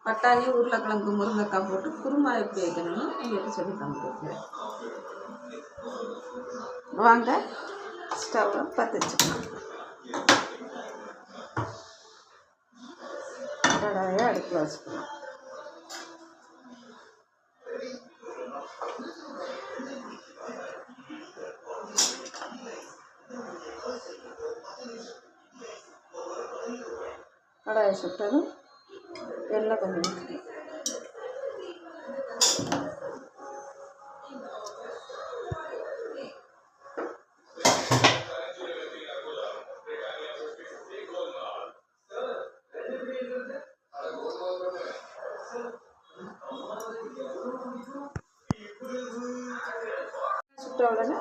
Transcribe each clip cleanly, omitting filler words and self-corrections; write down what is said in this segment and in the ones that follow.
பட்டாணி உருளைக்கிழங்கு முருங்கைக்காய் போட்டு குருமா எப்படி வைக்கணும்னு உங்களுக்கு சொல்லி தந்துருக்கேன். வாங்க ஸ்டவ்வை பற்ற வச்சுக்கலாம். கடாயை அடுப்பில் வச்சுக்கலாம். கடாயை சுட்டதும் எண்ணெய் கொஞ்சம் ஊற்றிக்கலாம். சுட்ட உடனே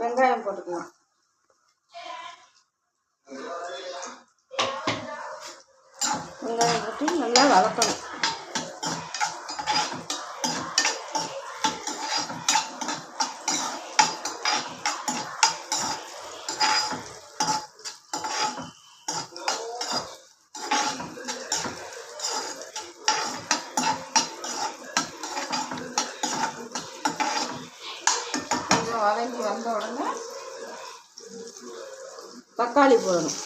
வெங்காயம் போட்டுக்கலாம். வெங்காயம் போட்டு நல்லா வதக்கணும். கொஞ்சம் வதங்கி வந்த உடனே தக்காளி போடணும்.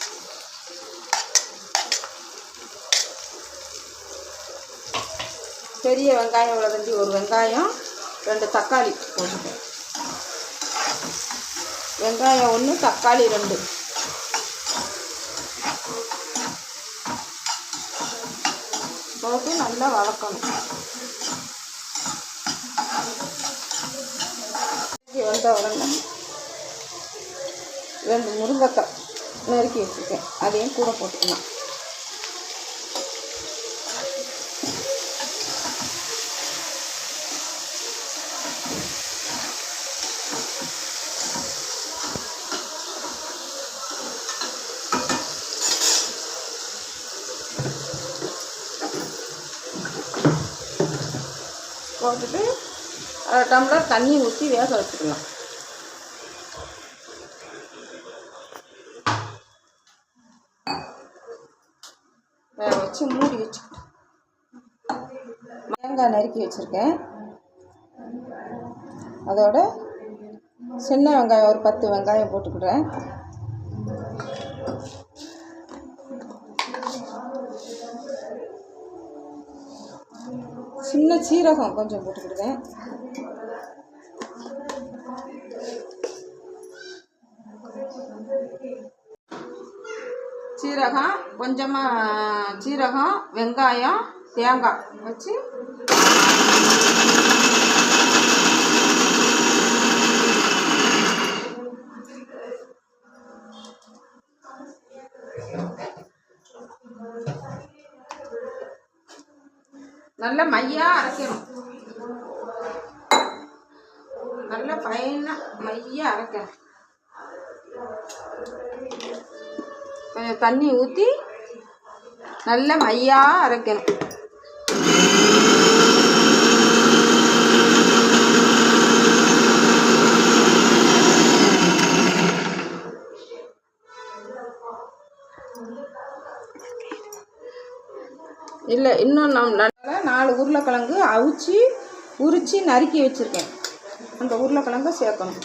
பெரிய வெங்காயம் இவ்வளோ ஒரு வெங்காயம் 2 தக்காளி போட்டுட்டேன். வெங்காயம் 1 தக்காளி 2 போட்டு நல்லா வதக்கணும். வந்த உடனே 2 முருங்கைக்காய் நறுக்கி வச்சுருக்கேன், அதையும் கூட போட்டுக்கலாம். போட்டுட்டு 1/2 டம்ளர் தண்ணி ஊற்றி வேக வச்சுக்கலாம். வேக வச்சு மூடி வச்சுக்கிட்டு தேங்காய் நறுக்கி வச்சுருக்கேன். அதோட சின்ன வெங்காயம் ஒரு 10 வெங்காயம் போட்டுக்கிறேன். சின்ன சீரகம் கொஞ்சம் போட்டுக்கிடுவேன். சீரகம் கொஞ்சமாக சீரகம் வெங்காயம் தேங்காய் வச்சு நல்ல மையாக அரைக்கணும். நல்ல ஃபைனாக மையாக அரைக்கணும். கொஞ்சம் தண்ணி ஊற்றி நல்ல மையாக அரைக்கணும். இல்லை இன்னும் நல்லா 4 உருளைக்கிழங்கு அவிச்சு உரித்து நறுக்கி வச்சுருக்கேன். அந்த உருளைக்கிழங்கை சேர்க்கணும்.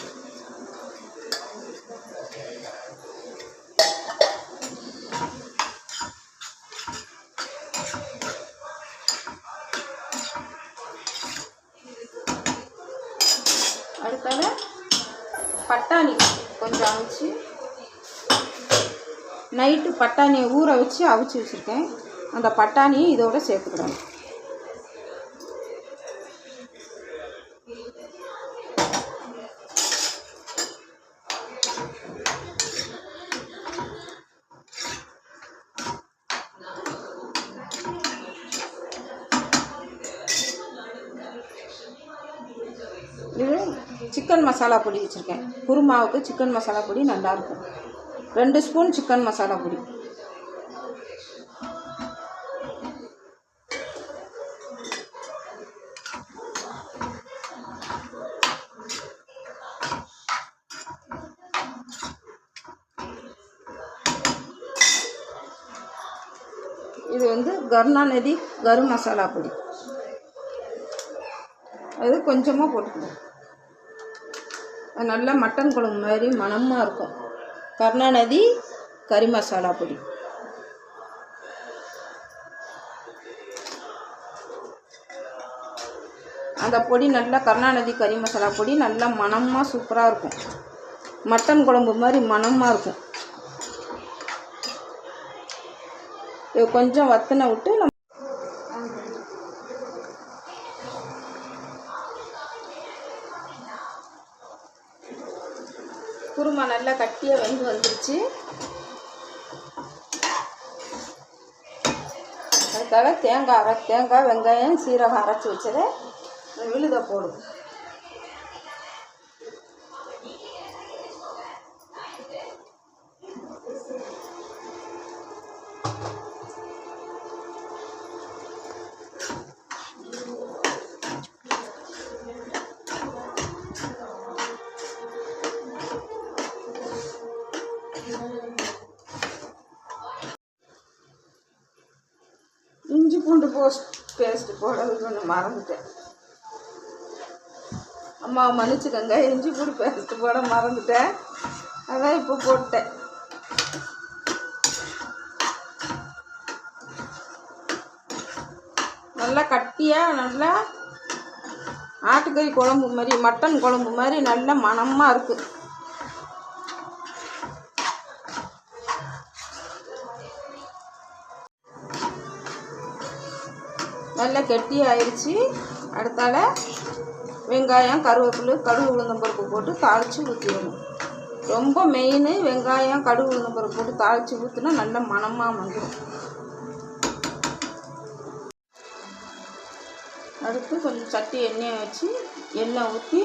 அடுத்தது பட்டாணி கொஞ்சம் அவிச்சு நைட்டு பட்டாணியை ஊற வச்சு அவிச்சு வச்சுருக்கேன். அந்த பட்டாணியை இதோட சேர்த்துக்கிறேன். இது சிக்கன் மசாலா பொடி வச்சுருக்கேன். குருமாவுக்கு சிக்கன் மசாலா பொடி நல்லாயிருக்கும். 2 ஸ்பூன் சிக்கன் மசாலா பொடி. இது வந்து கருணாநிதி கரும் மசாலா பொடி, அது கொஞ்சமாக போட்டுக்கணும். அது நல்லா மட்டன் குழம்பு மாதிரி மணமாக இருக்கும். கருணாநிதி கறி மசாலா பொடி. அந்த பொடி நல்லா கருணாநிதி கறி மசாலா பொடி நல்லா மணமாக சூப்பராக இருக்கும். மட்டன் குழம்பு மாதிரி மணமாக இருக்கும். இது கொஞ்சம் வத்தனை விட்டு நம்ம குருமா நல்லா கட்டியாக வெந்து வந்துருச்சு. அதுக்காக தேங்காய் வெங்காயம் சீரகம் அரைச்சி வச்சதை விழுத போடும். இஞ்சி பூண்டு பேஸ்ட்டு போடுறதுக்கு ஒன்று மறந்துட்டேன். அம்மா மன்னிச்சுக்கங்க, இஞ்சி பூண்டு பேஸ்ட்டு போட மறந்துட்டேன். அதான் இப்போ போட்டேன். நல்லா கட்டியாக நல்லா ஆட்டுக்கறி குழம்பு மாதிரி மட்டன் குழம்பு மாதிரி நல்ல மணமாக இருக்குது. நல்லா கெட்டி ஆயிடுச்சு. அடுத்தால வெங்காயம் கருவேப்பிலை கடுகு உளுந்தம்பருப்பு போட்டு தாளித்து ஊற்றிடணும். ரொம்ப மெயின், வெங்காயம் கடுகு உளுந்தம்பருப்பு போட்டு தாளித்து ஊற்றினா நல்ல மணமாக வந்துடும். அடுத்து கொஞ்சம் சட்டி எண்ணெயை வச்சு எண்ணெய் ஊற்றி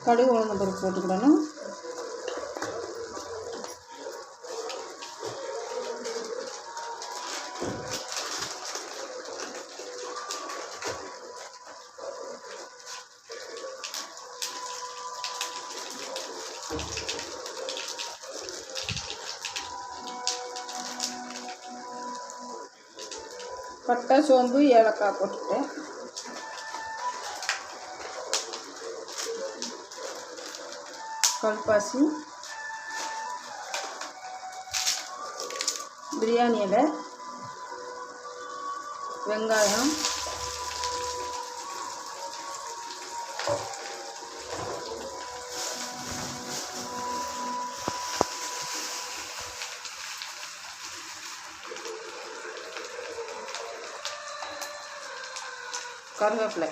கடுகு உளுந்தம்பருப்பு போட்டுக்கிடணும். பட்டை சோம்பு ஏலக்காய் போட்டுட்டேன். கல்பாசி, பிரியாணி இலை, வெங்காயம், கருவேப்பிலை,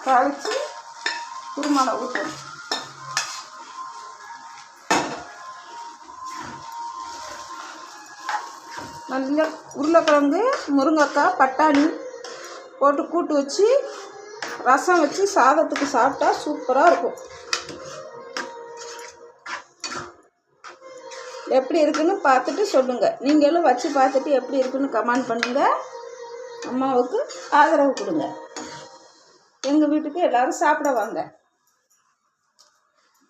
தாளித்து குருமாவில் ஊற்றணும். நல்ல உருளைக்கிழங்கு முருங்கைக்காய் பட்டாணி போட்டு கூட்டு வச்சு ரசம் வச்சு சாதத்துக்கு சாப்பிட்டா சூப்பராக இருக்கும். எப்படி இருக்குன்னு பார்த்துட்டு சொல்லுங்கள். நீங்களும் வச்சு பார்த்துட்டு எப்படி இருக்குன்னு கமெண்ட் பண்ணுங்கள். அம்மாவுக்கு ஆதரவு கொடுங்க. எங்கள் வீட்டுக்கு எல்லோரும் சாப்பிட வாங்க.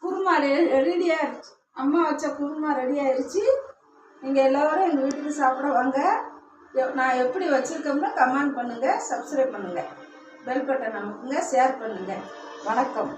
குருமா ரெடியாக அம்மா வச்ச குருமா ரெடி ஆயிடுச்சு. நீங்கள் எல்லோரும் எங்கள் வீட்டுக்கு சாப்பிட வாங்க. நான் எப்படி வச்சுருக்கோம்னு கமெண்ட் பண்ணுங்கள், சப்ஸ்கிரைப் பண்ணுங்கள், பெல் பட்டன் அமுக்குங்க, ஷேர் பண்ணுங்கள். வணக்கம்.